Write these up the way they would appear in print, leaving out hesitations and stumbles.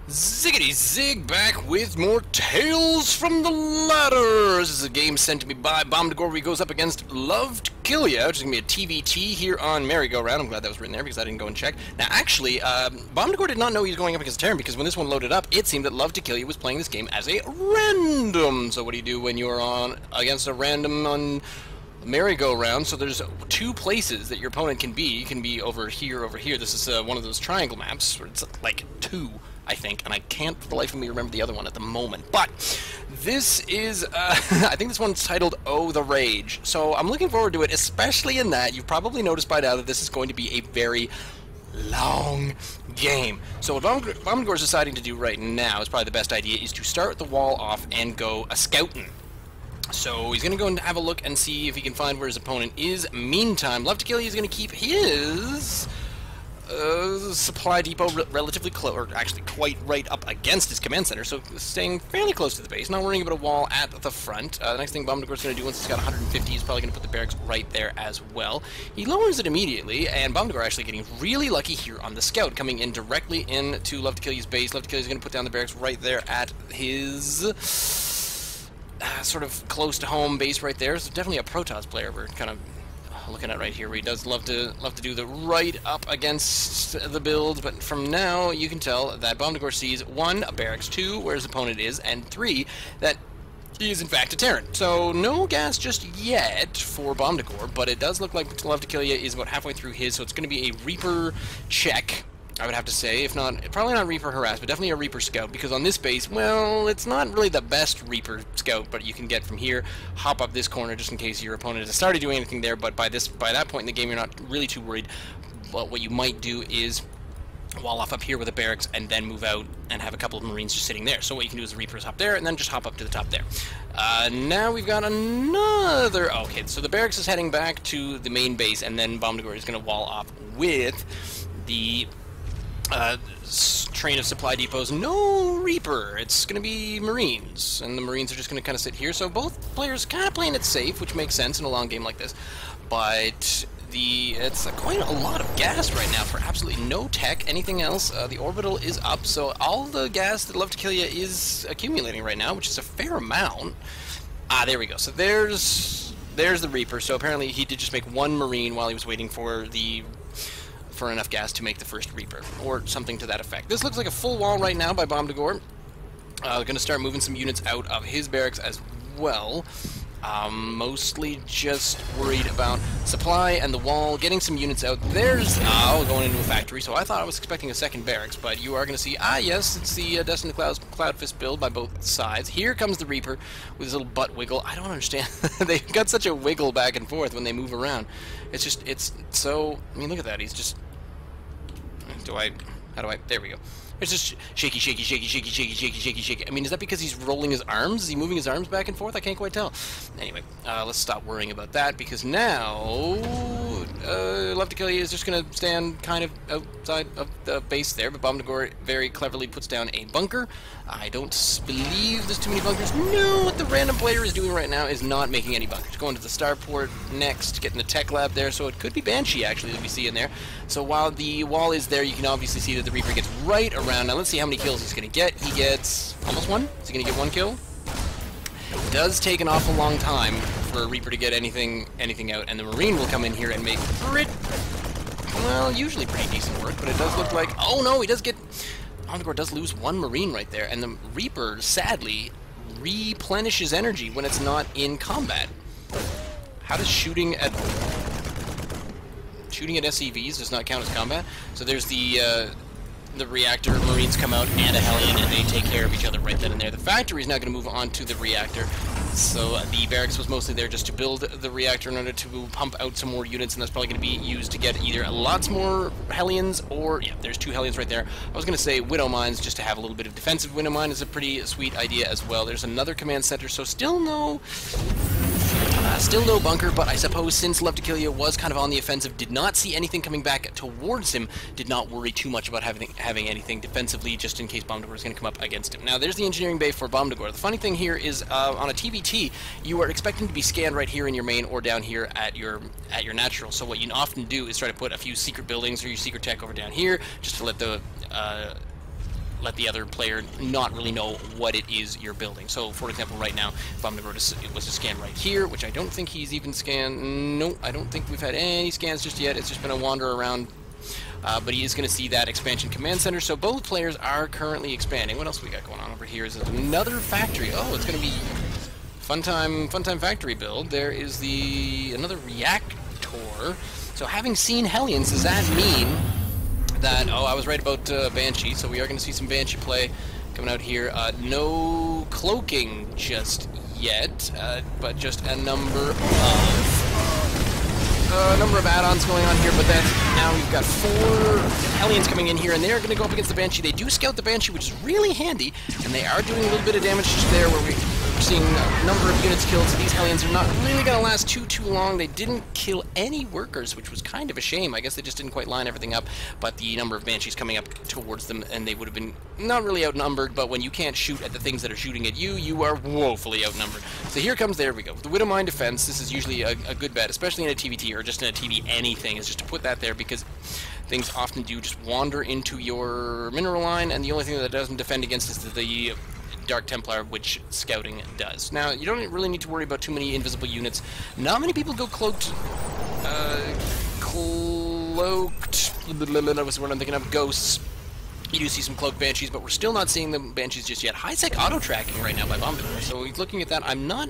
Ziggity Zig back with more Tales from the Ladder. This is a game sent to me by bomdagor where he goes up against LuvToKilYa, which is going to be a TVT here on merry-go-round. I'm glad that was written there because I didn't go and check. Now, actually, bomdagor did not know he was going up against Terran because when this one loaded up, it seemed that LuvToKilYa was playing this game as a random. So what do you do when you're on against a random on merry-go-round? So there's two places that your opponent can be. You can be over here, over here. This is one of those triangle maps where it's like two, I think, and I can't for the life of me remember the other one at the moment. But this is, I think this one's titled Oh the Rage. So I'm looking forward to it, especially in that you've probably noticed by now that this is going to be a very long game. So what bomdagor is deciding to do right now is probably the best idea, is to start the wall off and go a scouting. So he's going to go and have a look and see if he can find where his opponent is. Meantime, LuvToKilYa is going to keep his supply depot relatively close, or actually quite right up against his command center, so staying fairly close to the base, not worrying about a wall at the front. The next thing bomdagor is going to do once he's got 150, he's probably going to put the barracks right there as well. He lowers it immediately, and bomdagor actually getting really lucky here on the scout, coming in directly into LuvToKilYa's base. LuvToKilYa is going to put down the barracks right there at his sort of close to home base right there. So definitely a Protoss player we're kind of looking at right here, where he does love to do the right up against the build, but from now you can tell that bomdagor sees 1, a barracks, 2, where his opponent is, and 3, that he is in fact a Terran. So no gas just yet for bomdagor, but it does look like LuvToKilYa is about halfway through his, so it's going to be a Reaper check, I would have to say. If not, probably not Reaper harass, but definitely a Reaper scout, because on this base, well, it's not really the best Reaper scout, but you can get from here, hop up this corner just in case your opponent has started doing anything there, but by that point in the game, you're not really too worried. But what you might do is wall off up here with a barracks and then move out and have a couple of Marines just sitting there. So what you can do is the Reapers hop there and then just hop up to the top there. Now we've got another... Okay, so the barracks is heading back to the main base, and then bomdagor is going to wall off with the train of supply depots. No Reaper, it's going to be Marines, and the Marines are just going to kind of sit here, so both players kind of playing it safe, which makes sense in a long game like this, but it's quite a lot of gas right now for absolutely no tech, anything else. The orbital is up, so all the gas that LuvToKilYa is accumulating right now, which is a fair amount. There we go, so there's the Reaper, so apparently he did just make 1 Marine while he was waiting for enough gas to make the first Reaper, or something to that effect. This looks like a full wall right now by bomdagor. Going to start moving some units out of his barracks as well. Mostly just worried about supply and the wall, getting some units out. There's going into a factory, so I thought I was expecting a second barracks, but you are going to see, yes, it's the Destiny Cloud Fist build by both sides. Here comes the Reaper with his little butt wiggle. I don't understand. They've got such a wiggle back and forth when they move around. It's so, I mean, look at that. He's just, there we go. It's just shaky, shaky, shaky, shaky, shaky, shaky, shaky, shaky. I mean, is that because he's rolling his arms? Is he moving his arms back and forth? I can't quite tell. Anyway, let's stop worrying about that, because now LuvToKilYa is just going to stand kind of outside of the base there, but bomdagor very cleverly puts down a bunker. I don't believe there's too many bunkers. No, what the random player is doing right now is not making any bunkers. Going to the starport next, getting the tech lab there, so it could be Banshee, actually, that we see in there. So while the wall is there, you can obviously see that the Reaper gets right around. Now let's see how many kills he's going to get. He gets almost 1. Is he going to get 1 kill? It does take an awful long time for a Reaper to get anything out, and the Marine will come in here and make usually pretty decent work, but it does look like, oh no, he does get... bomdagor does lose 1 Marine right there, and the Reaper, sadly, replenishes energy when it's not in combat. How does shooting at SCVs does not count as combat? So there's the reactor, Marines come out, and a Hellion, and they take care of each other right then and there. The factory is now going to move on to the reactor. So the barracks was mostly there just to build the reactor in order to pump out some more units, and that's probably going to be used to get either lots more Hellions, or, yeah, there's 2 Hellions right there. I was going to say Widow Mines, just to have a little bit of defensive. Widow Mine is a pretty sweet idea as well. There's another command center, so still no bunker, but I suppose since LuvToKilYa was kind of on the offensive, did not see anything coming back towards him, did not worry too much about having anything defensively, just in case bomdagor is going to come up against him. Now, there's the engineering bay for bomdagor. The funny thing here is, on a TVT, you are expecting to be scanned right here in your main or down here at your natural. So what you often do is try to put a few secret buildings or your secret tech over down here, just to let the let the other player not really know what it is you're building. So, for example, right now, if bomdagor was to scan right here, which I don't think he's even scanned. No, I don't think we've had any scans just yet. It's just been a wander around. But he is going to see that expansion command center, so both players are currently expanding. What else we got going on over here? Is another factory. Oh, it's going to be fun time factory build. There is another reactor. So having seen Hellions, does that mean that, oh, I was right about Banshee, so we are going to see some Banshee play coming out here. No cloaking just yet, but just a number of add-ons going on here, but then now we've got 4 Hellions coming in here, and they're going to go up against the Banshee. They do scout the Banshee, which is really handy, and they are doing a little bit of damage there where we're seeing a number of units killed, so these Hellions are not really going to last too long. They didn't kill any workers, which was kind of a shame. I guess they just didn't quite line everything up, but the number of Banshees coming up towards them, and they would have been not really outnumbered, but when you can't shoot at the things that are shooting at you, you are woefully outnumbered. So here comes, there we go. The Widow Mine defense, this is usually a good bet, especially in a TVT or just in a TV anything, is just to put that there because things often do just wander into your mineral line, and the only thing that doesn't defend against is the Dark Templar, which scouting does. Now, you don't really need to worry about too many invisible units. Not many people go cloaked, was what I'm thinking of, ghosts. You do see some cloaked Banshees, but we're still not seeing the Banshees just yet. High-sec auto-tracking right now by bomdagor, so he's looking at that. I'm not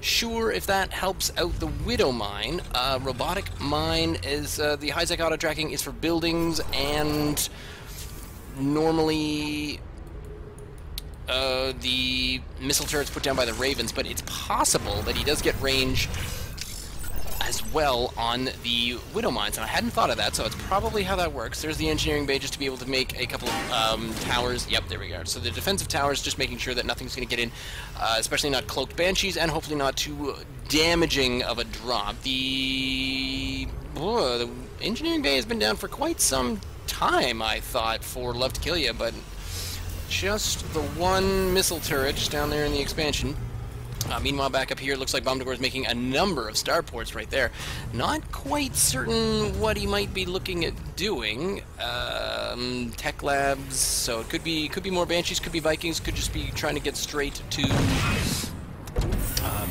sure if that helps out the Widow Mine. Robotic Mine is, the high-sec auto-tracking is for buildings, and normally the missile turrets put down by the Ravens, but it's possible that he does get range as well on the Widow Mines, and I hadn't thought of that, so it's probably how that works. There's the engineering bay just to be able to make a couple of towers. Yep, there we go. So the defensive towers, just making sure that nothing's going to get in, especially not cloaked Banshees, and hopefully not too damaging of a drop. The engineering bay has been down for quite some time, I thought, for LuvToKilYa, but just the one missile turret just down there in the expansion. Meanwhile, back up here, it looks like bomdagor is making a number of starports right there. Not quite certain what he might be looking at doing. Tech labs, so it could be more Banshees, could be Vikings, could just be trying to get straight to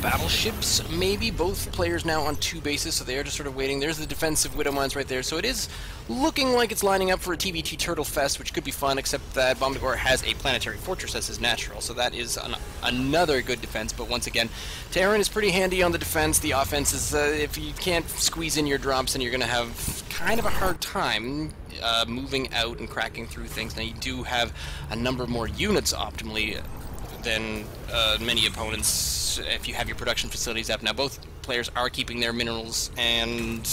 battleships, maybe. Both players now on 2 bases, so they are just sort of waiting. There's the defensive Widow Mines right there, so it is looking like it's lining up for a TVT Turtle Fest, which could be fun, except that bomdagor has a planetary fortress as his natural, so that is another good defense. But once again, Terran is pretty handy on the defense. The offense is, if you can't squeeze in your drops, then you're going to have kind of a hard time moving out and cracking through things. Now, you do have a number more units optimally than many opponents if you have your production facilities up. Now, both players are keeping their minerals and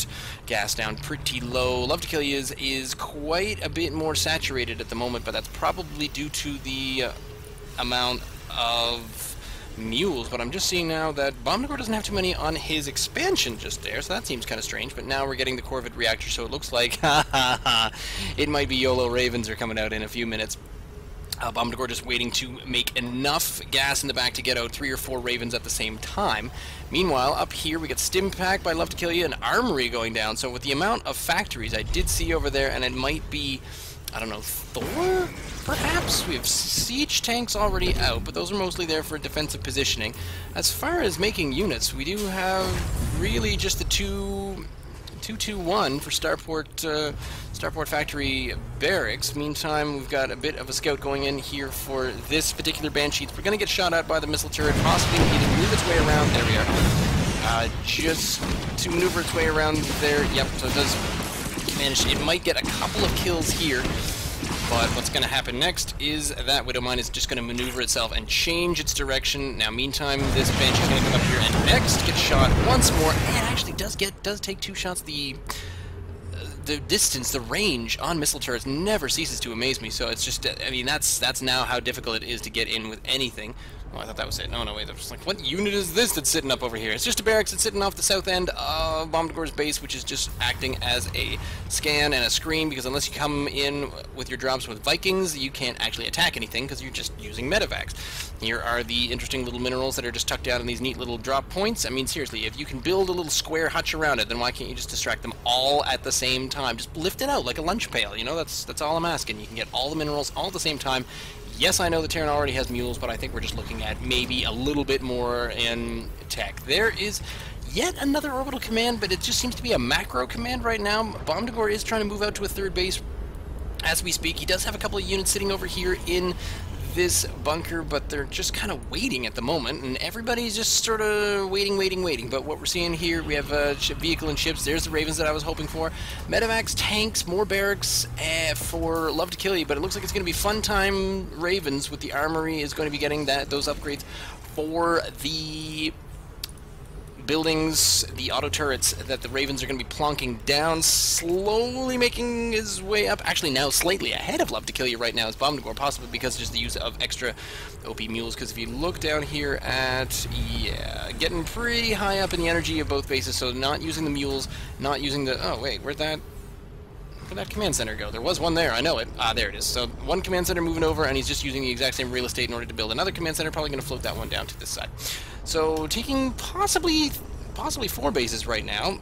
gas down pretty low. LuvToKilYa is quite a bit more saturated at the moment, but that's probably due to the amount of mules. But I'm just seeing now that bomdagor doesn't have too many on his expansion just there, so that seems kind of strange. But now we're getting the Corvid reactor, so it looks like it might be YOLO Ravens are coming out in a few minutes. bomdagor just waiting to make enough gas in the back to get out 3 or 4 Ravens at the same time. Meanwhile, up here we get Stimpack by LuvToKilYa, an armory going down. So with the amount of factories I did see over there, and it might be, I don't know, Thor, perhaps? We have siege tanks already out, but those are mostly there for defensive positioning. As far as making units, we do have really just the 221 for Starport Factory Barracks. Meantime, we've got a bit of a scout going in here for this particular Banshee. We're going to get shot at by the missile turret, possibly need to move its way around. There we are. Just to maneuver its way around there. Yep, so it does manage. It might get a couple of kills here. But what's going to happen next is that Widow Mine is just going to maneuver itself and change its direction. Now, meantime, this Banshee is going to come up here and next get shot once more. And actually does take 2 shots. The distance, the range on missile turrets never ceases to amaze me. So it's just, I mean, that's now how difficult it is to get in with anything. Oh, I thought that was it. No, wait. I was like, what unit is this that's sitting up over here? It's just a barracks that's sitting off the south end of bomdagor's base, which is just acting as a scan and a screen, because unless you come in with your drops with Vikings, you can't actually attack anything, because you're just using medevacs. Here are the interesting little minerals that are just tucked down in these neat little drop points. I mean, seriously, if you can build a little square hutch around it, then why can't you just distract them all at the same time? Just lift it out like a lunch pail, you know? That's all I'm asking. You can get all the minerals all at the same time. Yes, I know the Terran already has mules, but I think we're just looking at maybe a little bit more in tech. There is yet another orbital command, but it just seems to be a macro command right now. bomdagor is trying to move out to a third base as we speak. He does have a couple of units sitting over here in this bunker, but they're just kind of waiting at the moment, and everybody's just sort of waiting. But what we're seeing here, we have a vehicle and ships. There's the Ravens that I was hoping for. Medevacs, tanks, more barracks for LuvToKilYa, but it looks like it's going to be fun time Ravens, with the armory is going to be getting those upgrades for the buildings, the auto turrets that the Ravens are going to be plonking down, slowly making his way up. Actually, now slightly ahead of LuvToKilYa right now is bomdagor, possibly because of just the use of extra OP mules. Because if you look down here at, yeah, getting pretty high up in the energy of both bases, so not using the mules, not using the, oh wait, where'd that command center go? There was one there, I know it. Ah, there it is. So one command center moving over, and he's just using the exact same real estate in order to build another command center, probably going to float that one down to this side. So taking possibly 4 bases right now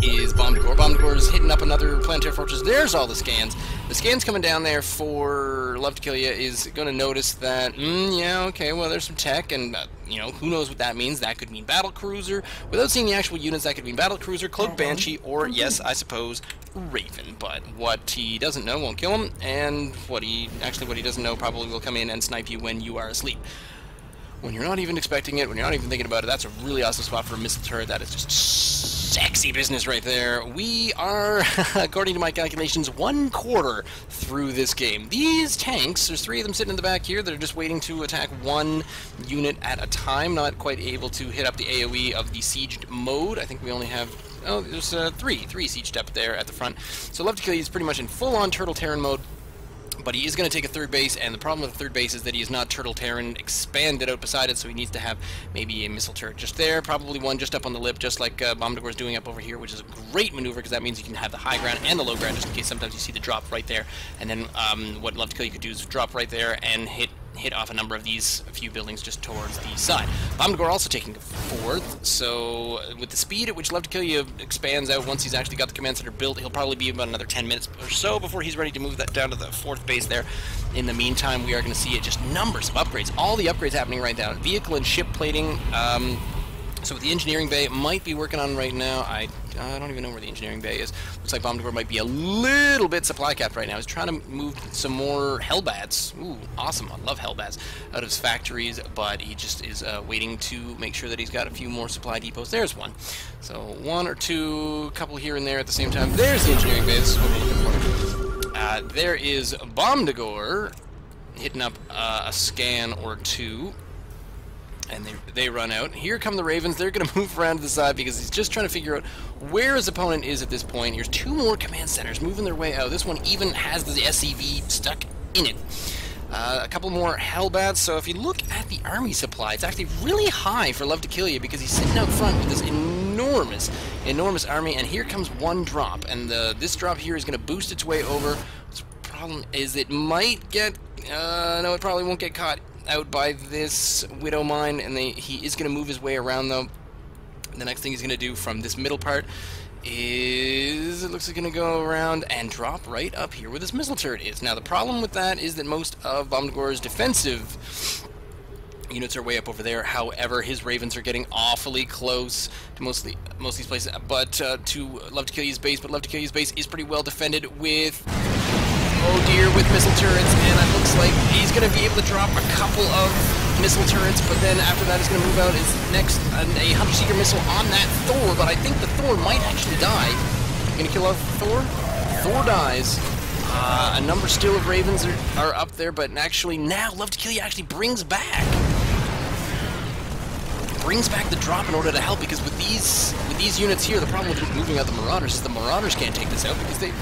is bomdagor. bomdagor is hitting up another planetary fortress. There's all the scans. The scans coming down there for LuvToKilYa is going to notice that, yeah, okay, well, there's some tech, and, you know, who knows what that means. That could mean battlecruiser. Without seeing the actual units, that could mean battlecruiser, cloaked banshee, or, yes, I suppose, Raven. But what he doesn't know won't kill him, and what he doesn't know probably will come in and snipe you when you are asleep. When you're not even expecting it, when you're not even thinking about it, that's a really awesome spot for a missile turret. That is just sexy business right there. We are, according to my calculations, 1/4 through this game. These tanks, there's 3 of them sitting in the back here that are just waiting to attack one unit at a time, not quite able to hit up the AoE of the sieged mode. I think we only have, oh, there's 3 sieged up there at the front. So LuvToKilYa is pretty much in full-on Turtle Terran mode. But he is going to take a third base, and the problem with the third base is that he is not Turtle Terran expanded out beside it, so he needs to have maybe a missile turret just there, probably one just up on the lip, just like bomdagor is doing up over here, which is a great maneuver, because that means you can have the high ground and the low ground, just in case sometimes you see the drop right there. And then what LuvToKilYa could do is drop right there and hit off a number of these few buildings just towards the side. bomdagor also taking a 4th, so with the speed at which LuvToKilYa expands out, once he's actually got the command center built, he'll probably be about another 10 minutes or so before he's ready to move that down to the 4th base there. In the meantime, we are going to see just numbers of upgrades, all the upgrades happening right now. Vehicle and ship plating, so with the engineering bay, might be working on right now. I don't even know where the engineering bay is. Looks like bomdagor might be a little bit supply capped right now. He's trying to move some more Hellbats. Ooh, awesome. I love Hellbats out of his factories, but he just is waiting to make sure that he's got a few more supply depots. There's one. So 1 or 2, a couple here and there at the same time. There's the engineering bay. This is what we're looking for. There is bomdagor hitting up a scan or 2. And they run out. Here come the Ravens. They're going to move around to the side because he's just trying to figure out where his opponent is at this point. Here's 2 more command centers moving their way out. This one even has the SCV stuck in it. A couple more Hellbats. So if you look at the army supply, it's actually really high for LuvToKilYa because he's sitting out front with this enormous army. And here comes one drop. And this drop here is going to boost its way over. The problem is it might get... no, it probably won't get caught out by this Widow Mine, and he is going to move his way around, though. The next thing he's going to do from this middle part is, it looks like going to go around and drop right up here where this missile turret is. Now, the problem with that is that most of bomdagor's defensive units are way up over there. However, his Ravens are getting awfully close to most of these places, but to LuvToKilYa's base. But LuvToKilYa's base is pretty well defended with... oh dear, with missile turrets, and it looks like he's going to be able to drop a couple of missile turrets, but then after that he's going to move out his next, a Hunter-Seeker missile on that Thor, but I think the Thor might actually die. Going to kill off Thor? Thor dies. A number still of Ravens are up there, but actually now LuvToKilYa actually brings back the drop in order to help, because with these units here, the problem with moving out the Marauders is the Marauders can't take this out because they...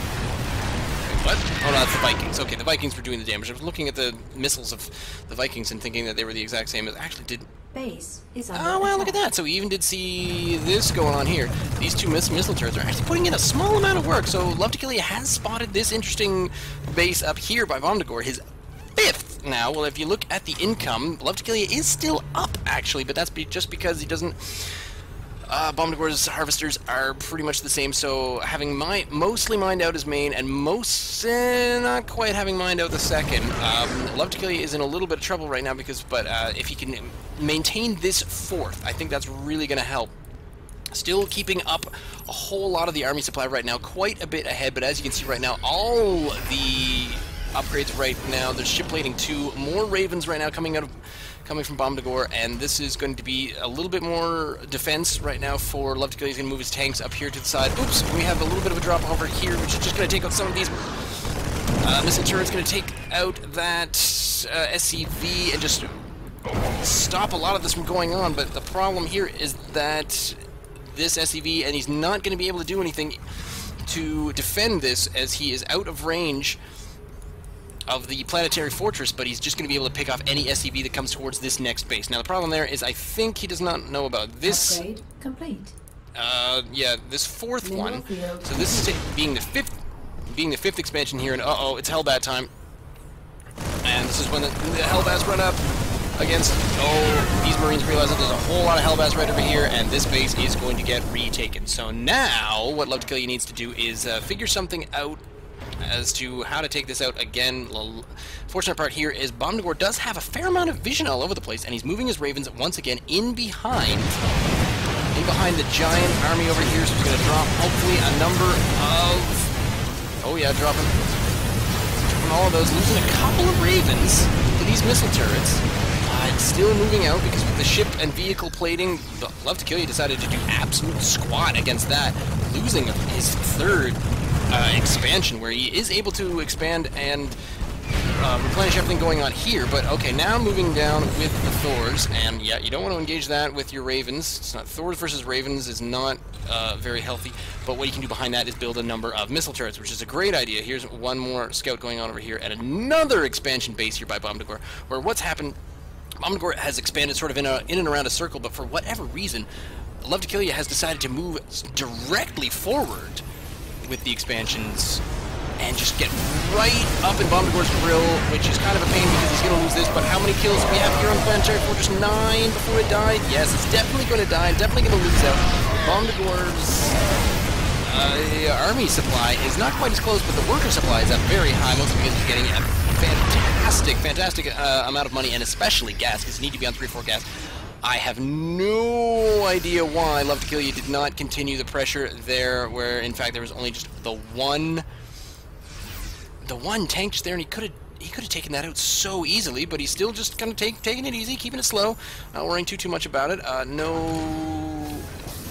What? Oh, no, that's the Vikings. Okay, the Vikings were doing the damage. I was looking at the missiles of the Vikings and thinking that they were the exact same as... Actually, did... Base is under Oh, well, attack. look at that. So we even did see this going on here. These two missile turrets are actually putting in a small amount of work. So LuvToKilYa has spotted this interesting base up here by bomdagor, his 5th now. Well, if you look at the income, LuvToKilYa is still up, actually, but that's just because he doesn't... bomdagor's harvesters are pretty much the same, so having mostly mined out his main, and not quite having mined out the second. LuvToKilYa is in a little bit of trouble right now because, if he can maintain this 4th, I think that's really going to help. Still keeping up a whole lot of the army supply right now, quite a bit ahead, but as you can see right now, all the upgrades right now, there's ship plating 2, more ravens right now coming from bomdagor, and this is going to be a little bit more defense right now for LuvToKilYa. He's going to move his tanks up here to the side. Oops, we have a little bit of a drop over here, which is just going to take out some of these missile turrets, going to take out that SCV and just stop a lot of this from going on, but the problem here is that this SCV, and he's not going to be able to do anything to defend this as he is out of range of the planetary fortress, but he's just going to be able to pick off any SCV that comes towards this next base. Now the problem there is I think he does not know about this. Upgrade complete. Yeah, this 4th Mineral one. field. So this is being the 5th expansion here, and uh-oh, it's Hellbat time. And this is when the Hellbats run up against, these Marines realize that there's a whole lot of Hellbats right over here, and this base is going to get retaken. So now, what LuvToKilYa needs to do is figure something out as to how to take this out again. Fortunate part here is bomdagor does have a fair amount of vision all over the place, and he's moving his ravens once again in behind the giant army over here, so he's going to drop hopefully a number of... Oh yeah, dropping all of those, losing a couple of ravens to these missile turrets. It's still moving out because with the ship and vehicle plating, LuvToKilYa decided to do absolute squat against that, losing his 3rd expansion, where he is able to expand and replenish everything going on here. But okay, now moving down with the Thors, and yeah, you don't want to engage that with your ravens. It's not Thors versus ravens is not very healthy, but what you can do behind that is build a number of missile turrets, which is a great idea. Here's one more scout going on over here, and another expansion base here by bomdagor, where what's happened, bomdagor has expanded sort of in and around a circle, but for whatever reason, LuvToKilYa has decided to move directly forward with the expansions and just get right up in bomdagor's grill, which is kind of a pain because he's going to lose this. But how many kills do we have here on planetary fortress? 9 before it died. Yes, it's definitely going to die, definitely going to lose out. Bomdagor's army supply is not quite as close, but the worker supply is up very high, mostly because he's getting a fantastic amount of money, and especially gas, because you need to be on 3-4 gas. I have no idea why LuvToKilYa did not continue the pressure there, where in fact there was only just the one tank just there, and he could have taken that out so easily, but he's still just kind of taking it easy, keeping it slow, not worrying too much about it. No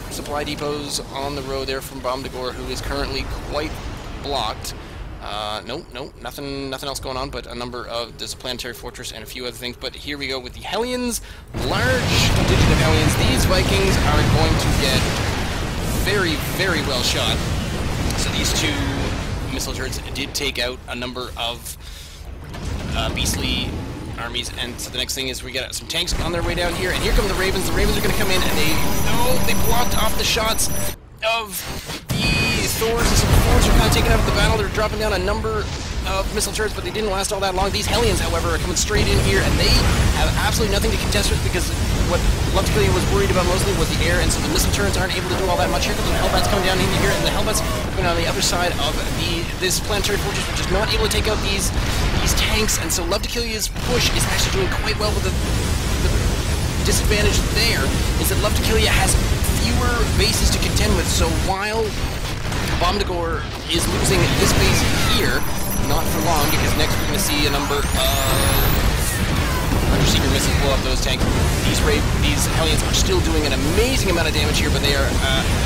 supply depots on the road there from bomdagor, who is currently quite blocked. Nope, nothing else going on, but a number of this planetary fortress and a few other things. But here we go with the Hellions, large contingent of Hellions. These Vikings are going to get very, very well shot. So these 2 missile turrets did take out a number of beastly armies, and so the next thing is we got some tanks on their way down here, and here come the Ravens. The Ravens are going to come in, and they blocked off the shots of the Thors, and so the Thors are kind of taken out of the battle. They're dropping down a number of missile turrets, but they didn't last all that long. These Hellions, however, are coming straight in here, and they have absolutely nothing to contest with, because what LuvToKilYa was worried about mostly was the air, and so the missile turrets aren't able to do all that much. Here comes the Hellbats coming down into here, and the Hellbats coming on the other side of this planetary fortress, which is not able to take out these tanks, and so LuvToKilYa's push is actually doing quite well. With the disadvantage there is that LuvToKilYa has fewer bases to contend with, so while bomdagor is losing this base here, not for long, because next we're going to see a number of underseeker missiles blow up those tanks. These Hellions are still doing an amazing amount of damage here, but they are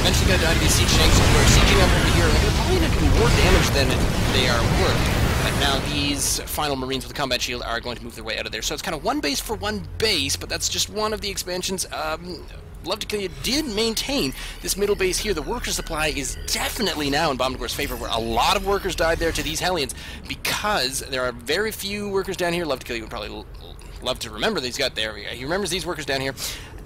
eventually going to die to these siege tanks who are sieging up over here, and they're probably not doing more damage than they are worth. But now these final Marines with the combat shield are going to move their way out of there. So it's kind of one base for one base, but that's just one of the expansions. LuvToKilYa did maintain this middle base here. The worker supply is definitely now in bomdagor's favor, where a lot of workers died there to these Hellions because there are very few workers down here. LuvToKilYa would probably love to remember that he's got there. He remembers these workers down here,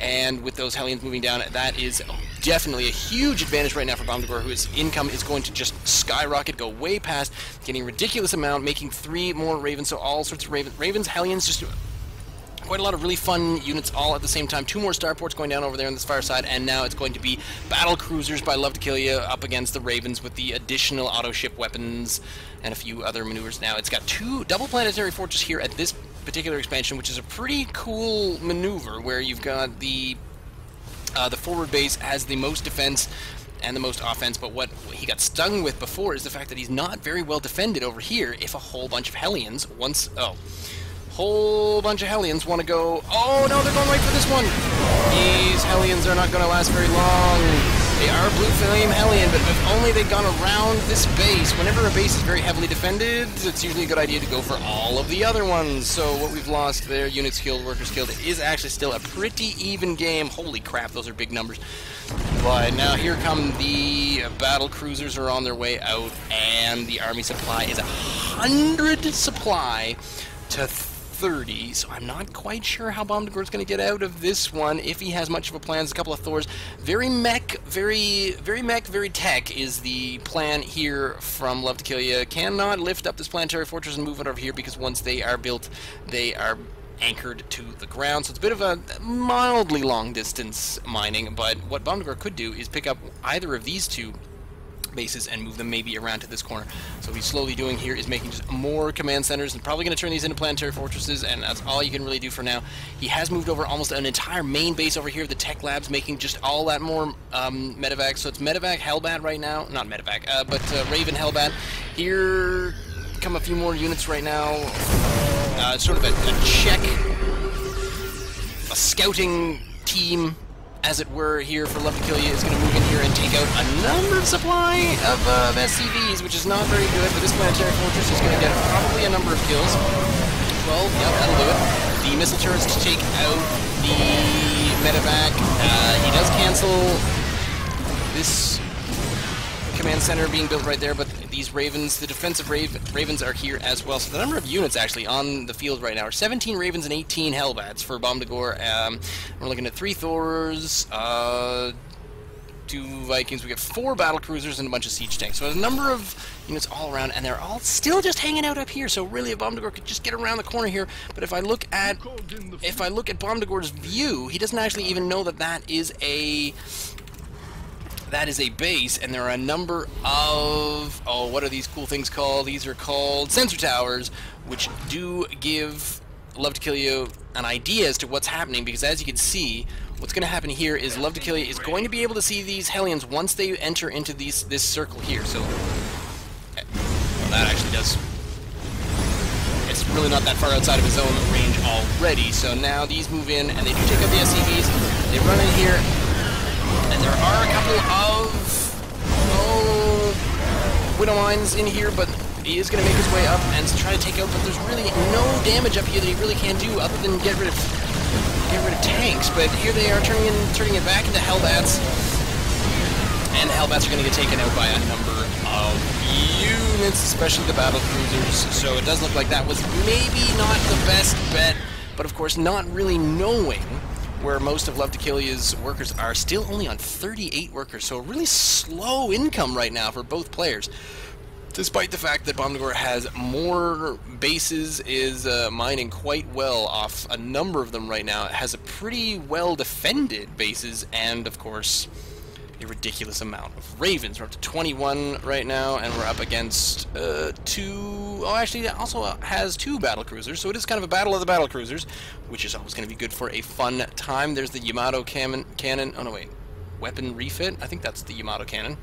and with those Hellions moving down, that is definitely a huge advantage right now for bomdagor, whose income is going to just skyrocket, go way past, getting a ridiculous amount, making 3 more Ravens, so all sorts of Ravens, Hellions, just quite a lot of really fun units all at the same time. 2 more starports going down over there on this far side, and now it's going to be battle cruisers by LuvToKilYa up against the Ravens with the additional auto ship weapons and a few other maneuvers. Now it's got 2 double planetary fortress here at this particular expansion, which is a pretty cool maneuver where you've got the forward base has the most defense and the most offense, but what he got stung with before is the fact that he's not very well defended over here if a whole bunch of Hellions whole bunch of Hellions want to go. Oh no, they're going right for this one. These Hellions are not going to last very long. They are Blue Flame Hellion, but if only they'd gone around this base. Whenever a base is very heavily defended, it's usually a good idea to go for all of the other ones. So what we've lost there, units killed, workers killed, it is actually still a pretty even game. Holy crap, those are big numbers. But now here come the battle cruisers are on their way out, and the army supply is 100 supply to 30, so I'm not quite sure how bomdagor's going to get out of this one, if he has much of a plan. There's a couple of Thors. Very mech, very tech is the plan here from LuvToKilYa. Cannot lift up this planetary fortress and move it over here, because once they are built, they are anchored to the ground, so it's a bit of a mildly long distance mining. But what bomdagor could do is pick up either of these 2 bases and move them maybe around to this corner. So what he's slowly doing here is making just more command centers, and probably going to turn these into planetary fortresses, and that's all you can really do for now. He has moved over almost an entire main base over here, the tech labs, making just all that more medevac. So it's medevac Hellbat right now, not medevac, but Raven Hellbat. Here come a few more units right now. Sort of a check, a scouting team, as it were, here for LuvToKilYa is going to move in here and take out a number of supply of SCVs, which is not very good, but this planetary fortress is going to get probably a number of kills. Well, yeah, that'll do it. The missile turrets to take out the medevac. He does cancel this command center being built right there, but these Ravens, the defensive Ravens are here as well. So the number of units actually on the field right now are 17 Ravens and 18 Hellbats for bomdagor. We're looking at 3 Thors, 2 Vikings, we got 4 battle cruisers and a bunch of siege tanks. So a number of units all around, and they're all still just hanging out up here. So really, if bomdagor could just get around the corner here. But if I look at bomdagor's view, he doesn't actually even know that that is a base, and there are a number of, oh, what are these cool things called? These are called sensor towers, which do give LuvToKilYa an idea as to what's happening, because as you can see, what's going to happen here is LuvToKilYa is going to be able to see these Hellions once they enter into this circle here. So, well, that actually does, it's really not that far outside of his own range already. So now these move in, and they do take out the SCVs, they run in here, and there are a couple of Widow Mines in here, but he is going to make his way up and try to take out, but there's really no damage up here that he really can do other than get rid of tanks. But here they are turning it back into Hellbats, and the Hellbats are going to get taken out by a number of units, especially the battle cruisers. So it does look like that was maybe not the best bet, but of course not really knowing where most of LuvToKilYa's workers are, still only on 38 workers, so a really slow income right now for both players. Despite the fact that bomdagor has more bases, is mining quite well off a number of them right now. It has a pretty well defended bases, and of course a ridiculous amount of Ravens. We're up to 21 right now, and we're up against 2... Oh, actually, it also has 2 battle cruisers, so it is kind of a battle of the battle cruisers, which is always going to be good for a fun time. There's the Yamato cannon. Oh, no, wait. Weapon refit? I think that's the Yamato cannon,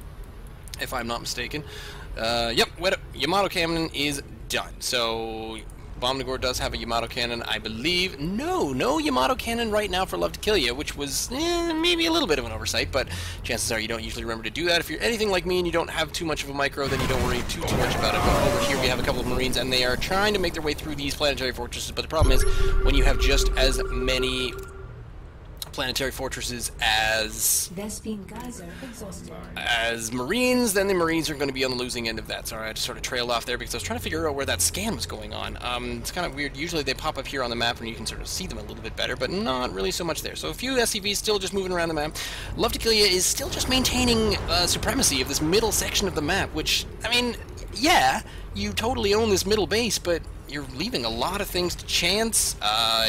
if I'm not mistaken. Yep, Yamato cannon is done. So bomdagor does have a Yamato cannon, I believe. No Yamato cannon right now for LuvToKilYa, which was maybe a little bit of an oversight, but chances are you don't usually remember to do that. If you're anything like me and you don't have too much of a micro, then you don't worry too much about it. But over here we have a couple of Marines, and they are trying to make their way through these planetary fortresses, but the problem is when you have just as many planetary fortresses as Vespine Geyser exhausted. Marines, then the Marines are going to be on the losing end of that. Sorry, I just sort of trailed off there because I was trying to figure out where that scan was going on. It's kind of weird. Usually they pop up here on the map and you can sort of see them a little bit better, but not really so much there. So a few SCVs still just moving around the map. LuvToKilYa is still just maintaining supremacy of this middle section of the map, which, I mean, yeah, you totally own this middle base, but you're leaving a lot of things to chance.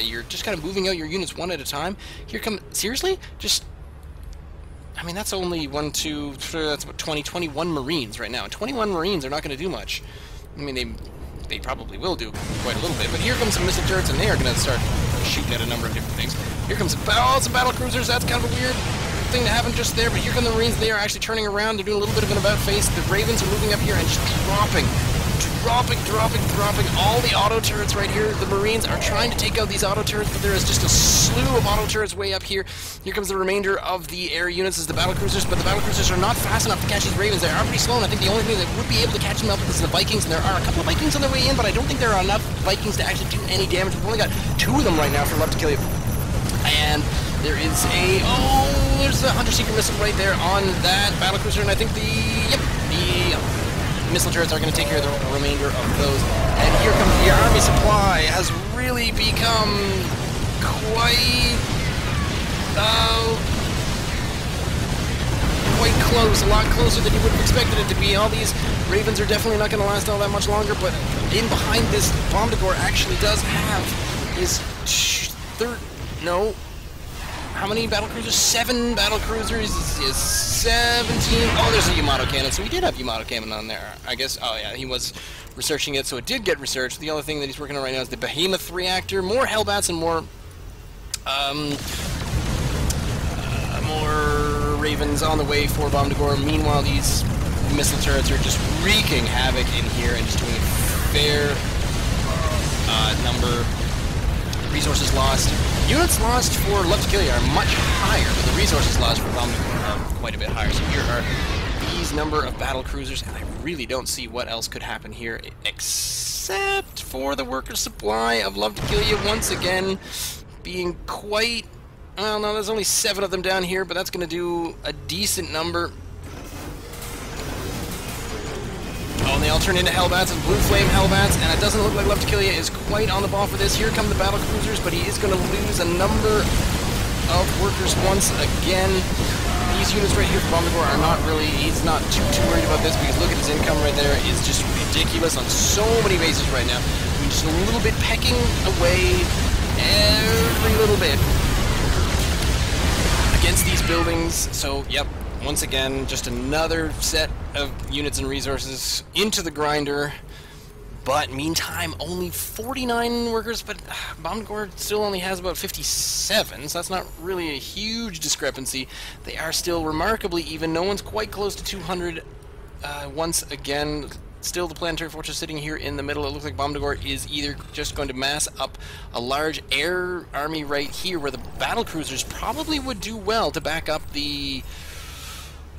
You're just kind of moving out your units one at a time. Here come... Seriously? Just... I mean, that's only 1, 2, 3, that's about 21 Marines right now. And 21 Marines are not going to do much. I mean, they probably will do quite a little bit. But here comes some missile turrets, and they are going to start shooting at a number of different things. Here comes some battle cruisers. That's kind of a weird thing to happen just there. But here come the Marines. They are actually turning around. They're doing a little bit of an about-face. The Ravens are moving up here and just dropping all the auto turrets right here. The Marines are trying to take out these auto turrets, but there is just a slew of auto turrets way up here. Here comes the remainder of the air units as the battlecruisers, but the battlecruisers are not fast enough to catch these Ravens. They are pretty slow, and I think the only thing that would be able to catch them up is the Vikings, and there are a couple of Vikings on their way in, but I don't think there are enough Vikings to actually do any damage. We've only got 2 of them right now for LuvToKilYa. And there is there's a Hunter-Seeker missile right there on that battlecruiser, and I think the missile turrets are going to take care of the remainder of those. And here comes the army supply. Has really become quite close, a lot closer than you would have expected it to be. All these Ravens are definitely not going to last all that much longer, but in behind this, bomdagor actually does have his how many battlecruisers? 7 battlecruisers is 17. Oh, there's a Yamato cannon. So we did have Yamato cannon on there, I guess. Oh yeah, he was researching it, so it did get researched. The other thing that he's working on right now is the Behemoth reactor. More Hellbats and more Ravens on the way for bomdagor. Meanwhile, these missile turrets are just wreaking havoc in here and just doing a fair number. Resources lost. Units lost for LuvToKilYa are much higher, but the resources lost for bomdagor are quite a bit higher. So here are these number of battle cruisers, and I really don't see what else could happen here except for the worker supply of LuvToKilYa once again being quite... Well, no, there's only 7 of them down here, but that's going to do a decent number. Oh, and they all turn into Hellbats and Blue Flame Hellbats, and it doesn't look like LuvToKilYa is quite on the ball for this. Here come the battle cruisers, but he is going to lose a number of workers once again. These units right here for bomdagor are not really... He's not too worried about this, because look at his income right there. It's just ridiculous on so many bases right now. He's just a little bit pecking away every little bit against these buildings. So, yep. Once again, just another set of units and resources into the grinder. But meantime, only 49 workers, but bomdagor still only has about 57, so that's not really a huge discrepancy. They are still remarkably even. No one's quite close to 200 once again. Still the planetary fortress sitting here in the middle. It looks like bomdagor is either just going to mass up a large air army right here, where the battle cruisers probably would do well to back up the...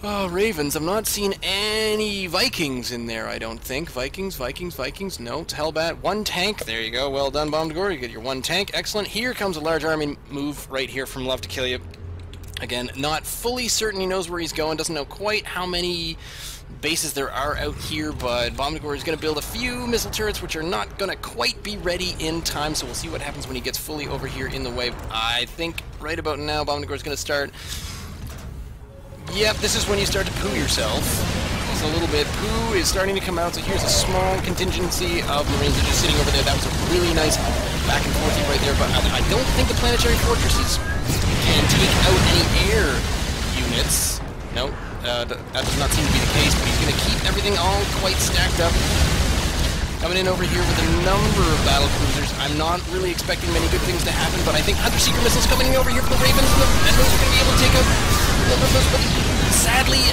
Oh, Ravens. I'm not seeing any Vikings in there, I don't think. Vikings. No, it's Hellbat. 1 tank. There you go. Well done, bomdagor. You get your 1 tank. Excellent. Here comes a large army move right here from LuvToKilYa. Again, not fully certain he knows where he's going. Doesn't know quite how many bases there are out here, but bomdagor is going to build a few missile turrets, which are not going to quite be ready in time, so we'll see what happens when he gets fully over here in the way. I think right about now, bomdagor is going to start... Yep, this is when you start to poo yourself. Just a little bit. Poo is starting to come out, so here's a small contingency of Marines that are just sitting over there. That was a really nice back and forth right there, but I don't think the planetary fortresses can take out any air units. Nope, that does not seem to be the case, but he's going to keep everything all quite stacked up. Coming in over here with a number of battle cruisers. I'm not really expecting many good things to happen, but I think Hunter-Seeker missiles coming in over here for the Ravens, and those are going to be able to take out... But sadly,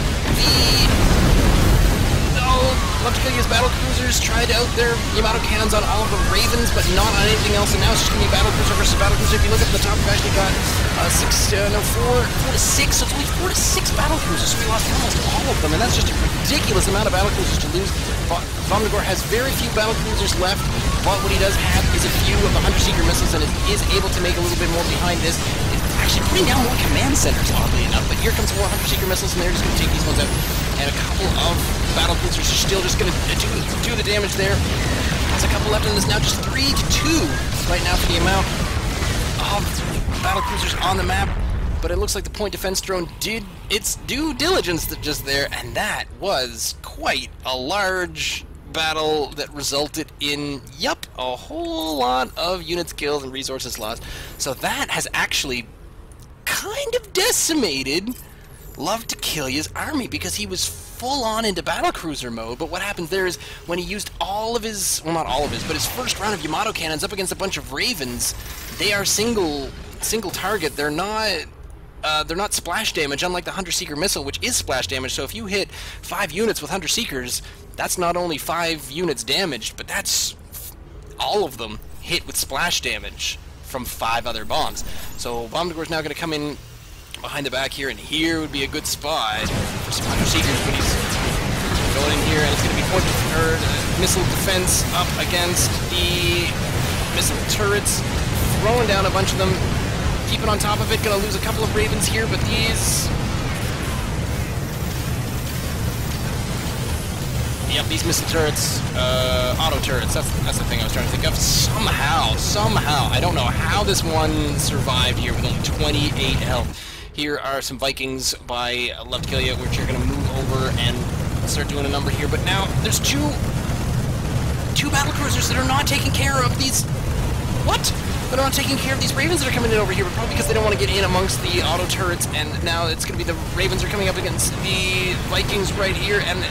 LuvToKilYa's battle cruisers tried out their Yamato cannons on all of the Ravens, but not on anything else, and now it's just going to be battle cruiser versus battle cruiser. If you look at the top, we've actually got 4 to 6, so it's only 4 to 6 battle cruisers, so we lost almost all of them, and that's just a ridiculous amount of battle cruisers to lose. bomdagor has very few battle cruisers left, but what he does have is a few of the Hunter-Seeker missiles, and is able to make a little bit more behind this. It's actually putting down more command centers, oddly enough. But here comes more Hunter Seeker missiles, and they're just going to take these ones out. And a couple of battle cruisers are still just going to do the damage there. There's a couple left, and there's now just 3-2 right now for the amount of battle cruisers on the map. But it looks like the point defense drone did its due diligence just there, and that was quite a large battle that resulted in, yup, a whole lot of units killed and resources lost. So that has actually kind of decimated LuvToKilYa's army, because he was full on into battlecruiser mode. But what happens there is when he used all of his, well, not all of his, but his first round of Yamato cannons up against a bunch of Ravens, they are single target. They're not splash damage, unlike the Hunter Seeker missile, which is splash damage. So if you hit 5 units with Hunter Seekers, that's not only 5 units damaged, but that's all of them hit with splash damage from 5 other bombs. So bomdagor is now going to come in behind the back here, and here would be a good spot for some Hunter Seekers, but he's going in here, and it's going to be missile defense up against the missile turrets, throwing down a bunch of them. Keep it on top of it. Gonna lose a couple of Ravens here, but these... Yep, these missile turrets, auto turrets, that's the thing I was trying to think of. Somehow, I don't know how this one survived here with only 28 health. Here are some Vikings by LuvToKilYa, which you're gonna move over and start doing a number here. But now, there's two battlecruisers that are not taking care of these... What? They're not taking care of these Ravens that are coming in over here, but probably because they don't want to get in amongst the auto turrets, and now it's going to be the Ravens are coming up against the Vikings right here, and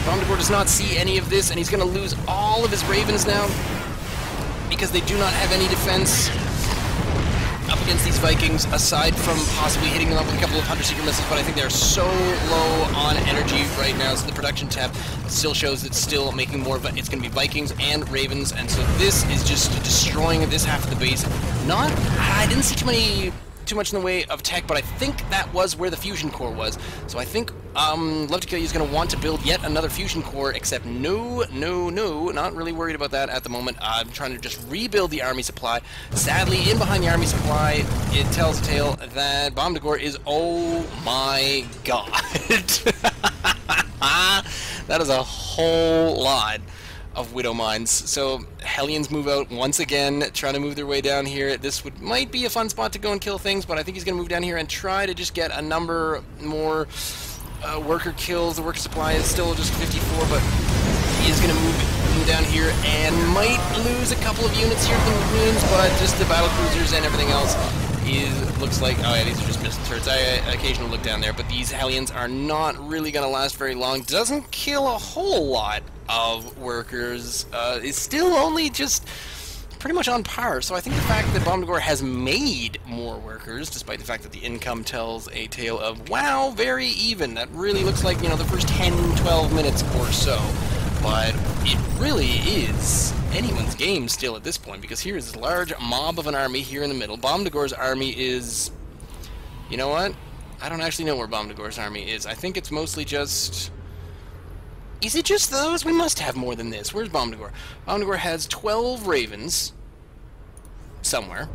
bomdagor does not see any of this, and he's going to lose all of his Ravens now, because they do not have any defense up against these Vikings, aside from possibly hitting them up with a couple of Hunter Seeker missiles, but I think they're so low on energy right now, so the production tab still shows it's still making more, but it's going to be Vikings and Ravens, and so this is just destroying this half of the base. I didn't see too much in the way of tech, but I think that was where the fusion core was. So I think LuvToKilYa is going to want to build yet another fusion core, except no, not really worried about that at the moment. I'm trying to just rebuild the army supply. Sadly, in behind the army supply, it tells a tale that bomdagor is, oh my god. That is a whole lot of Widow Mines. So Hellions move out once again, trying to move their way down here. This might be a fun spot to go and kill things, but I think he's going to move down here and try to just get a number more worker kills. The worker supply is still just 54, but he is going to move down here and might lose a couple of units here from the Marines, but just the battle cruisers and everything else looks like, oh yeah, these are just missile turrets. I occasionally look down there, but these Hellions are not really going to last very long. Doesn't kill a whole lot of workers. Is still only just pretty much on par. So I think the fact that bomdagor has made more workers, despite the fact that the income tells a tale of, wow, very even. That really looks like, you know, the first 10-12 minutes or so. But it really is anyone's game still at this point, because here is this large mob of an army here in the middle. Bomdagor's army is... You know what? I don't actually know where bomdagor's army is. I think it's mostly just... Is it just those? We must have more than this. Where's bomdagor? Bomdagor has 12 Ravens somewhere.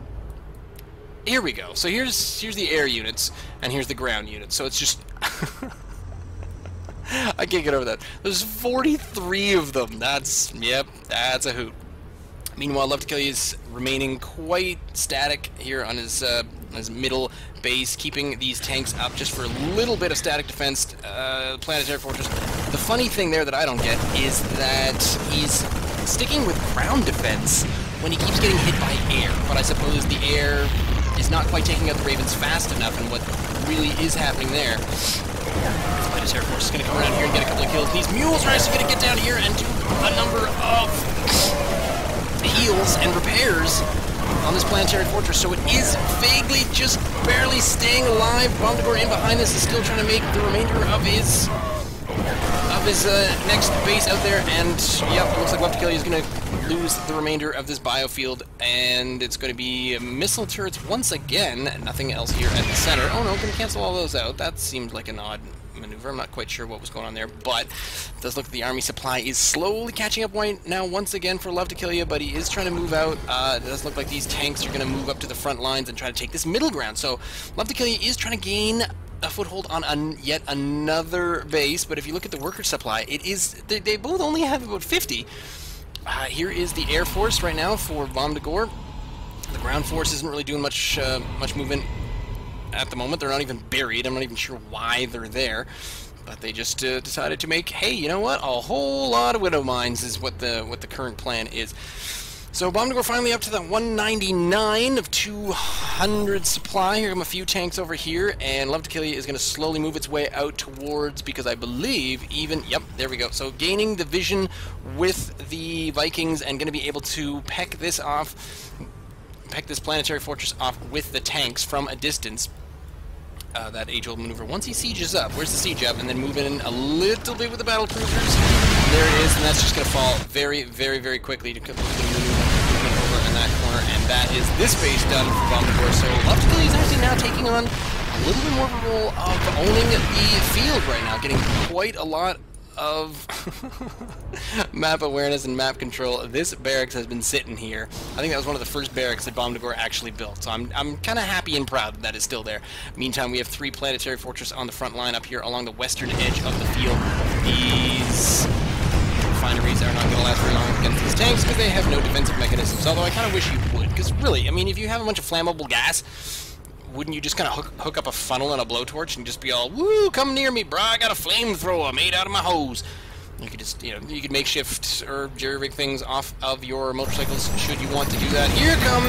Here we go. So here's the air units, and here's the ground units. So it's just... I can't get over that. There's 43 of them. Yep, that's a hoot. Meanwhile, LuvToKilYa is remaining quite static here on his middle base, keeping these tanks up just for a little bit of static defense. Planetary Fortress. The funny thing there that I don't get is that he's sticking with ground defense when he keeps getting hit by air. But I suppose the air is not quite taking out the Ravens fast enough, and what really is happening there. Planetary Force is going to come around here and get a couple of kills. These mules are actually going to get down here and do a number of heals and repairs on this Planetary Fortress, so it is vaguely just barely staying alive. bomdagor in behind this is still trying to make the remainder of his next base out there, and yep, it looks like LuvToKilYa is going to lose the remainder of this biofield, and it's going to be missile turrets once again. Nothing else here at the center. Oh no, going to cancel all those out. That seems like an odd maneuver. I'm not quite sure what was going on there, but it does look like the army supply is slowly catching up right now once again for LuvToKilYa, but he is trying to move out. It does look like these tanks are going to move up to the front lines and try to take this middle ground. So LuvToKilYa is trying to gain a foothold on yet another base, but if you look at the worker supply, it is they both only have about 50. Here is the Air Force right now for bomdagor. The ground force isn't really doing much movement at the moment. They're not even buried. I'm not even sure why they're there, but they just decided to make, hey, you know what? A whole lot of widow mines is what the current plan is. So bomdagor finally up to that 199 of 200 supply. Here come a few tanks over here, and LuvToKilYa is going to slowly move its way out towards, because I believe even, yep, there we go. So gaining the vision with the Vikings and going to be able to peck this planetary fortress off with the tanks from a distance. That age-old maneuver. Once he sieges up, where's the siege up? And then move in a little bit with the battle cruisers. There it is, and that's just going to fall very, very, very quickly to movement over in that corner. And that is this base done for bomdagor. So LuvToKilYa is actually now taking on a little bit more of a role of owning the field right now, getting quite a lot of map awareness and map control. This barracks has been sitting here. I think that was one of the first barracks that bomdagor actually built, so I'm kind of happy and proud that it's still there. Meantime, we have 3 planetary fortresses on the front line up here along the western edge of the field. These refineries are not going to last very long against these tanks because they have no defensive mechanisms, although I kind of wish you would, because really, I mean, if you have a bunch of flammable gas, wouldn't you just kind of hook up a funnel and a blowtorch and just be all, woo, come near me, brah, I got a flamethrower made out of my hose. You could just, you know, you could makeshift or jerry-rig things off of your motorcycles should you want to do that. Here come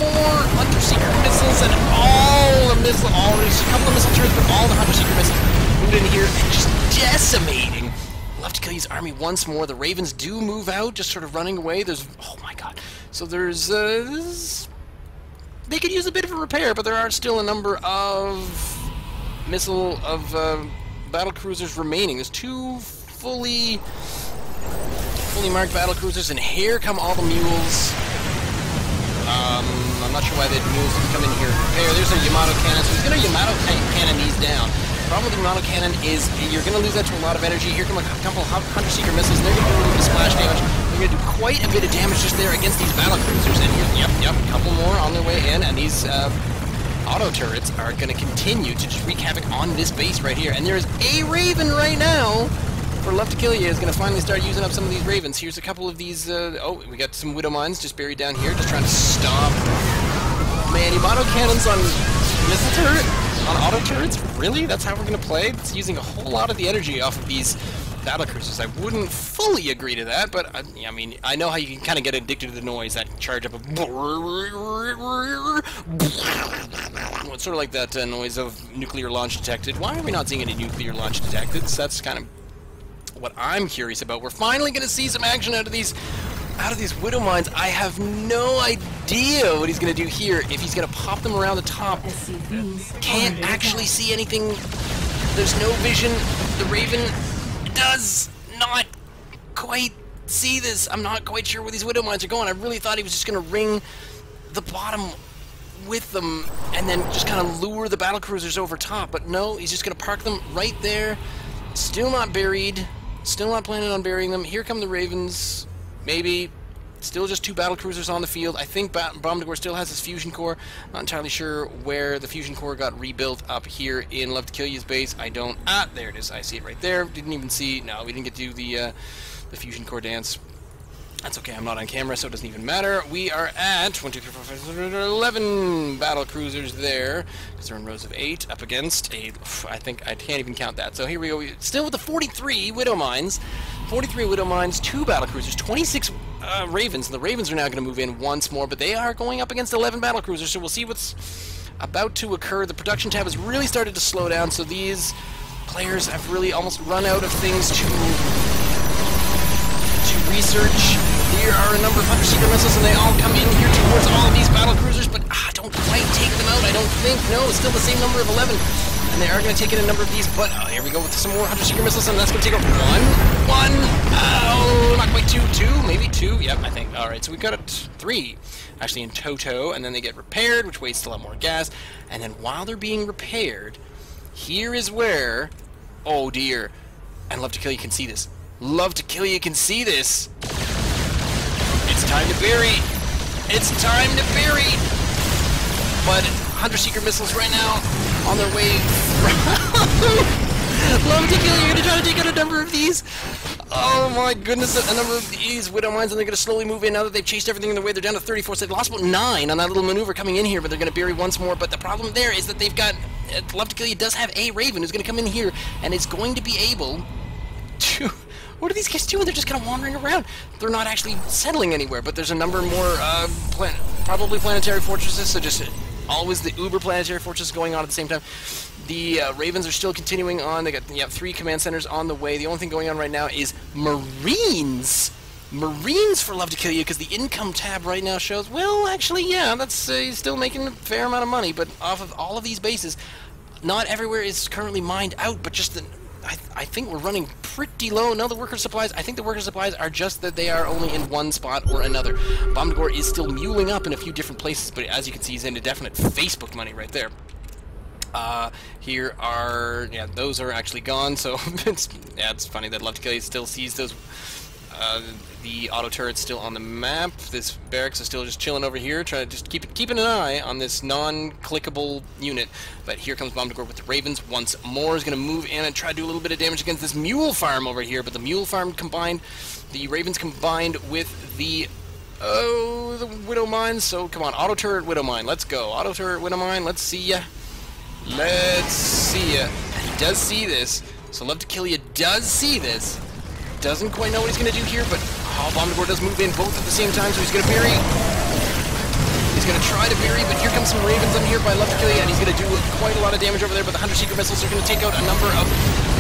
more Hunter-Seeker missiles and all the there's a couple of missile turrets, but all the Hunter-Seeker missiles moved in here and just decimating LuvToKilYa's army once more. The Ravens do move out, just sort of running away. There's, oh my god. So there's, they could use a bit of a repair, but there are still a number of battle cruisers remaining. There's 2 fully marked battle cruisers, and here come all the mules. I'm not sure why the mules would come in here to repair. There's a Yamato cannon, so he's going to Yamato cannon these down. The problem with the Yamato cannon is you're going to lose that to a lot of energy. Here come a couple of Hunter-Seeker missiles, and they're going to do a little bit of splash damage. They're going to do quite a bit of damage just there against these battle cruisers. And here, yep, a couple more on their way in, and these auto turrets are going to continue to just wreak havoc on this base right here. And there is a Raven right now for LuvToKilYa is going to finally start using up some of these Ravens. Here's a couple of these, oh, we got some Widow Mines just buried down here, just trying to stop. Man, Yamato cannons on missile turret? On auto turrets? Really? That's how we're going to play? It's using a whole lot of the energy off of these battle cruisers. I wouldn't fully agree to that, but I mean, I know how you can kind of get addicted to the noise, that charge up of... It's sort of like that noise of nuclear launch detected. Why are we not seeing any nuclear launch detected? That's kind of what I'm curious about. We're finally going to see some action out of these Widow Mines. I have no idea what he's going to do here. If he's going to pop them around the top. Can't actually see anything. There's no vision. The Raven does not quite see this. I'm not quite sure where these Widow Mines are going. I really thought he was just going to ring the bottom with them and then just kind of lure the battle cruisers over top. But no, he's just going to park them right there. Still not buried. Still not planning on burying them. Here come the Ravens. Maybe. Still just 2 battle cruisers on the field. I think bomdagor still has his fusion core. Not entirely sure where the fusion core got rebuilt up here in LuvToKilYa's base. I don't... Ah, there it is. I see it right there. Didn't even see... No, we didn't get to do the fusion core dance. That's okay. I'm not on camera, so it doesn't even matter. We are at 1, 2, 3, 4, 5, 6, 7, 8, 11 battle cruisers there, because they're in rows of 8 up against a... I think I can't even count that. So here we go. Still with the 43 Widow Mines. 43 Widow Mines, 2 battle cruisers, 26 Ravens. The Ravens are now going to move in once more, but they are going up against 11 battle cruisers, so we'll see what's about to occur. The production tab has really started to slow down, so these players have really almost run out of things to research. There are a number of Hunter-Seeker missiles, and they all come in here towards all of these battle cruisers, but don't quite take them out, I don't think. No, it's still the same number of 11. And they are going to take in a number of these, but here we go with some more Hunter-Seeker missiles, and that's going to take out 1, not quite 2, maybe 2, yep, I think. Alright, so we've got 3, actually in toto, and then they get repaired, which wastes a lot more gas, and then while they're being repaired, here is where Oh dear. And LuvToKilYa can see this. LuvToKilYa can see this. It's time to bury. It's time to bury. But Hunter Seeker missiles right now on their way. LuvToKilYa gonna try to take out a number of these. Oh my goodness, a number of these Widow Mines, and they're gonna slowly move in now that they've chased everything in their way. They're down to 34, so they lost about 9 on that little maneuver coming in here, but they're gonna bury once more. But the problem there is that they've got LuvToKilYa does have a Raven who's gonna come in here and is going to be able to. What are these guys doing? They're just kind of wandering around. They're not actually settling anywhere, but there's a number more, probably planetary fortresses, so just always the uber planetary fortresses going on at the same time. The Ravens are still continuing on. They got 3 command centers on the way. The only thing going on right now is Marines. Marines for LuvToKilYa, because the income tab right now shows, well, actually, yeah, that's he's still making a fair amount of money, but off of all of these bases, not everywhere is currently mined out, but just the... I think we're running pretty low. No, the worker supplies, I think the worker supplies are just that they are only in one spot or another. bomdagor is still muling up in a few different places, but as you can see, he's into definite Facebook money right there. Here are, those are actually gone, so it's funny that LuvToKilYa still sees those, the auto turret's still on the map. This barracks is still just chilling over here, trying to just keeping an eye on this non-clickable unit. But here comes bomdagor with the Ravens once more. Is going to move in and try to do a little bit of damage against this mule farm over here. But the mule farm combined, the Ravens combined with the the Widow Mine. So come on, auto turret Widow Mine. Let's go, auto turret Widow Mine. Let's see ya. Let's see ya. He does see this. So LuvToKilYa does see this. Doesn't quite know what he's going to do here, but bomdagor does move in both at the same time, so he's going to bury. He's going to try to bury, but here comes some Ravens on here by LuvToKilYa, and he's going to do quite a lot of damage over there, but the Hunter Seeker missiles are going to take out a number of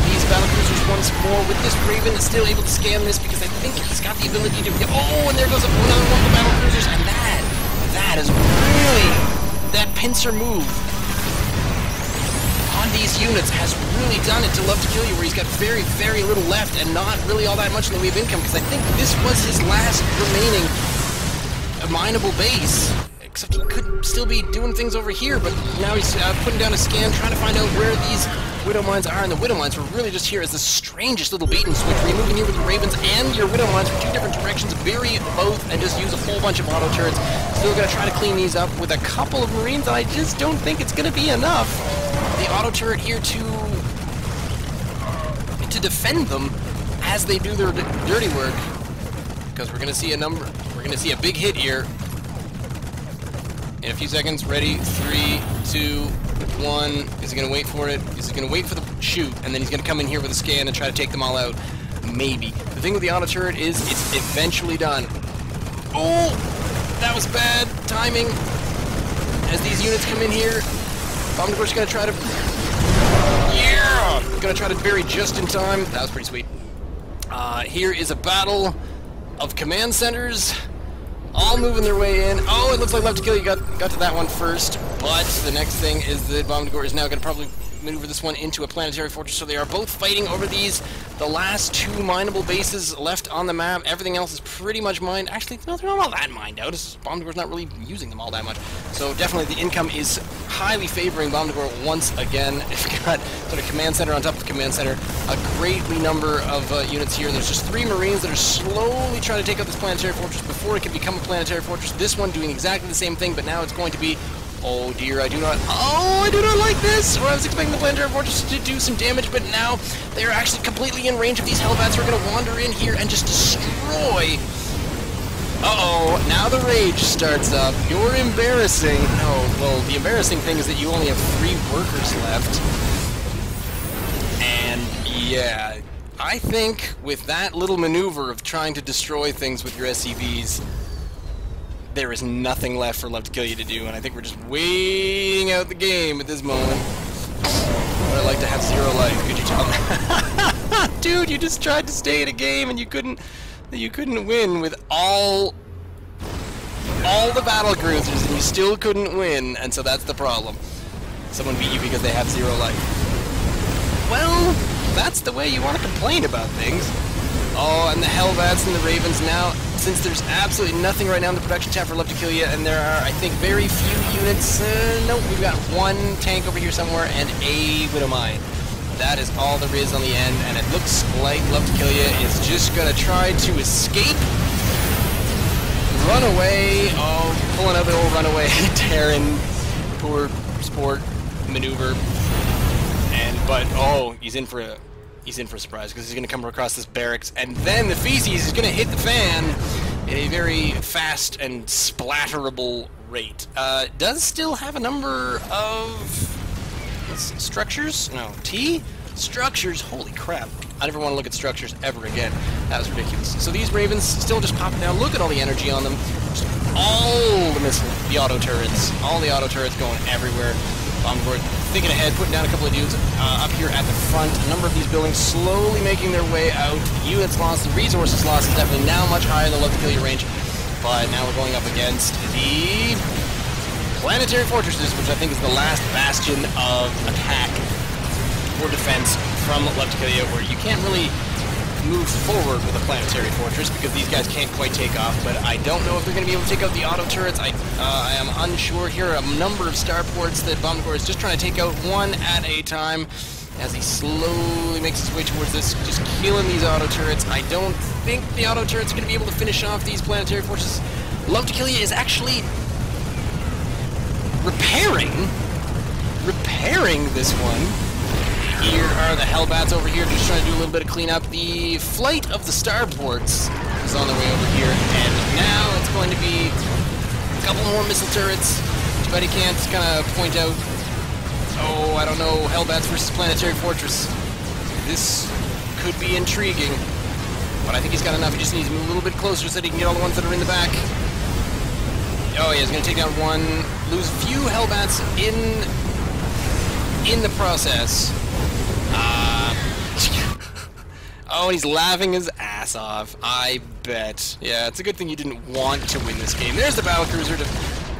these battlecruisers once more, with this Raven still able to scan this, because I think he's got the ability to... Oh, and there goes another one of the battlecruisers, and that is really... That pincer move on these units has really done it to LuvToKilYa, where he's got very, very little left and not really all that much in the way of income, because I think this was his last remaining mineable base, except he could still be doing things over here, but now he's putting down a scan, trying to find out where these Widow Mines are, and the Widow Mines were really just here as the strangest little bait and switch, where you move in here with the Ravens and your Widow Mines from 2 different directions, bury both, and just use a whole bunch of auto turrets. Still going to try to clean these up with a couple of Marines, and I just don't think it's going to be enough. The auto turret here to defend them as they do their dirty work, because we're going to see a number. We're going to see a big hit here in a few seconds. Ready? 3, 2, 1. Is he going to wait for it? Is he going to wait for the shoot, and then he's going to come in here with a scan and try to take them all out? Maybe. The thing with the auto turret is it's eventually done. Oh, that was bad timing. As these units come in here, bomdagor's gonna try to... Yeah! Gonna try to bury just in time. That was pretty sweet. Here is a battle of command centers, all moving their way in. Oh, it looks like LuvToKilYa got to that one first, but the next thing is that bomdagor is now gonna probably maneuver this one into a planetary fortress, so they are both fighting over these, the last 2 mineable bases left on the map. Everything else is pretty much mined. Actually, no, they're not all that mined out. bomdagor's not really using them all that much. So definitely the income is highly favoring bomdagor once again. You've got sort of command center on top of command center, a greatly number of units here. There's just 3 Marines that are slowly trying to take out this planetary fortress before it can become a planetary fortress. This one doing exactly the same thing, but now it's going to be... Oh dear, I do not like this! Or I was expecting the planetary fortress to do some damage, but now they are actually completely in range of these Hellbats who are going to wander in here and just destroy... Uh-oh, now the rage starts up. You're embarrassing. No, well, the embarrassing thing is that you only have 3 workers left. And, yeah, I think with that little maneuver of trying to destroy things with your SCVs, there is nothing left for LuvToKilYa to do, and I think we're just waiting out the game at this moment. But I'd like to have 0 life, could you tell me? Dude, you just tried to stay in a game and you couldn't win with all the battle cruisers, and you still couldn't win, and so that's the problem. Someone beat you because they have 0 life. Well, that's the way you want to complain about things. Oh, and the Hellbats and the Ravens now, since there's absolutely nothing right now in the production tab for LuvToKilYa, and there are, I think, very few units. Nope, we've got 1 tank over here somewhere and a Widow Mine. That is all there is on the end, and it looks like LuvToKilYa is just going to try to escape. Run away. Oh, pulling out the old runaway. Terran, poor sport maneuver. But he's in for a surprise because he's going to come across this barracks, and then the feces is going to hit the fan at a very fast and splatterable rate. Does still have a number of structures? No, structures. Holy crap! I never want to look at structures ever again. That was ridiculous. So these Ravens still just popping down. Look at all the energy on them. Just all the auto turrets, all the auto turrets going everywhere. bomdagor thinking ahead, putting down a couple of dudes up here at the front. A number of these buildings slowly making their way out. Units lost, the resources lost is definitely now much higher than LuvToKilYa range. But now we're going up against the planetary fortresses, which I think is the last bastion of attack or defense from LuvToKilYa, where you can't really move forward with a planetary fortress because these guys can't quite take off. But I don't know if they're going to be able to take out the auto turrets. I am unsure. Here are a number of starports that bomdagor is just trying to take out one at a time as he slowly makes his way towards this, just killing these auto turrets. I don't think the auto turrets are going to be able to finish off these planetary fortresses. LuvToKilYa is actually repairing this one. Here are the Hellbats over here, just trying to do a little bit of cleanup. The flight of the starports is on their way over here, and now it's going to be a couple more missile turrets. Too bad he can't kind of point out, I don't know, Hellbats versus planetary fortress. This could be intriguing, but I think he's got enough. He just needs to move a little bit closer so that he can get all the ones that are in the back. Oh yeah, he's going to take down one, lose a few Hellbats in the process. Oh, he's laughing his ass off, I bet. Yeah, it's a good thing you didn't want to win this game. There's the battlecruiser to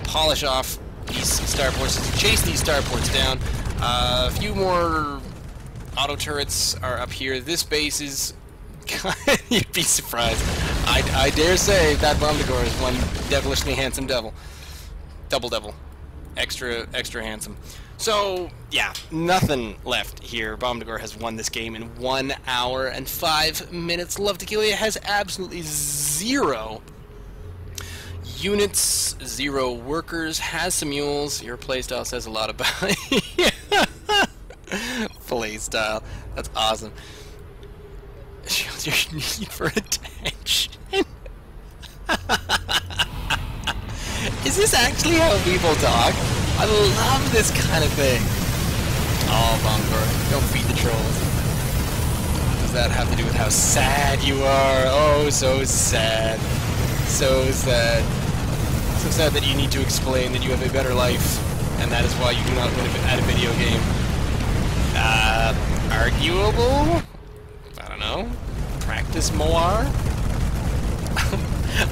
polish off these starports, to chase these starports down. A few more auto turrets are up here. This base is... You'd be surprised. I dare say that bomdagor is one devilishly handsome devil. Double devil. Extra handsome. So, yeah, nothing left here. bomdagor has won this game in 1 hour and 5 minutes. LuvToKilYa has absolutely 0 units, 0 workers, has some mules. Your playstyle says a lot about it. Playstyle. That's awesome. Shows your need for attention. Is this actually how people talk? I love this kind of thing. Oh, bomdagor, don't feed the trolls. Does that have to do with how sad you are? Oh, so sad. So sad. So sad that you need to explain that you have a better life, and that is why you do not win at a video game. Arguable? I don't know. Practice more?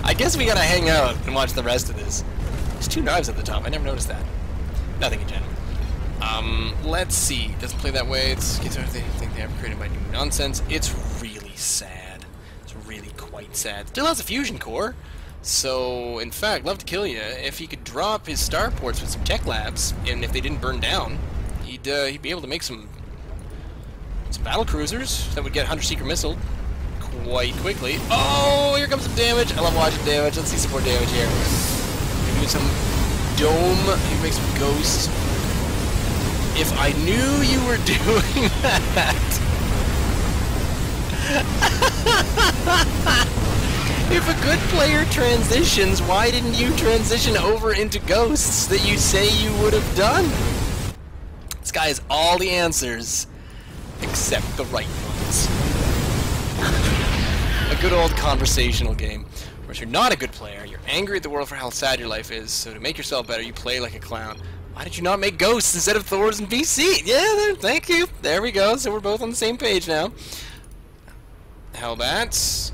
I guess we gotta hang out and watch the rest of this. There's 2 knives at the top. I never noticed that. Nothing in general. Let's see. Doesn't play that way. It's they think they have created by new nonsense. It's really sad. It's really quite sad. Still has a fusion core. So, in fact, LuvToKilYa, if he could drop his starports with some tech labs, and if they didn't burn down, he'd be able to make some battle cruisers that would get Hunter Seeker missile quite quickly. Oh, here comes some damage. I love watching damage. Let's see some more damage here. Maybe some dome. Maybe make some ghosts. If I knew you were doing that. If a good player transitions, why didn't you transition over into ghosts that you say you would have done? This guy has all the answers, except the right ones. A good old conversational game. Where if you're not a good player, you're angry at the world for how sad your life is, so to make yourself better, you play like a clown. Why did you not make ghosts instead of Thors and PC? Yeah, thank you. There we go. So we're both on the same page now. Hellbats.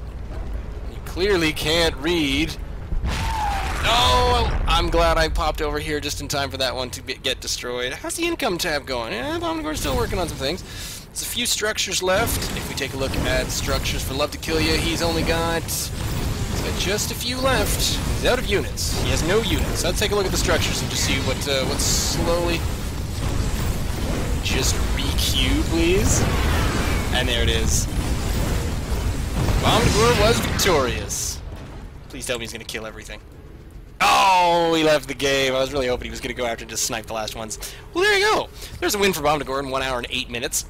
You clearly can't read. Oh, I'm glad I popped over here just in time for that one to get destroyed. How's the income tab going? Yeah, bomdagor's still working on some things. There's a few structures left. If we take a look at structures for LuvToKilYa, he's got just a few left. He's out of units. He has no units. Let's take a look at the structures and just see what's slowly Just re-queue, please. And there it is. bomdagor was victorious. Please tell me he's going to kill everything. Oh, he left the game. I was really hoping he was going to go after and just snipe the last ones. Well, there you go. There's a win for bomdagor in 1 hour and 8 minutes.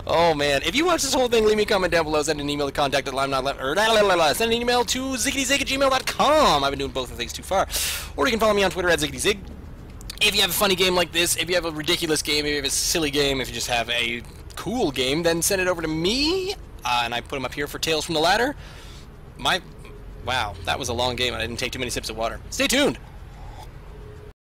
Oh, man. If you watch this whole thing, leave me a comment down below. Send an email to contact at send an email to ziggityzig@gmail.com. I've been doing both of things too far. Or you can follow me on Twitter at ziggityzig. If you have a funny game like this, if you have a ridiculous game, if you have a silly game, if you just have a cool game, then send it over to me. And I put them up here for Tales from the Ladder. Wow, that was a long game and I didn't take too many sips of water. Stay tuned!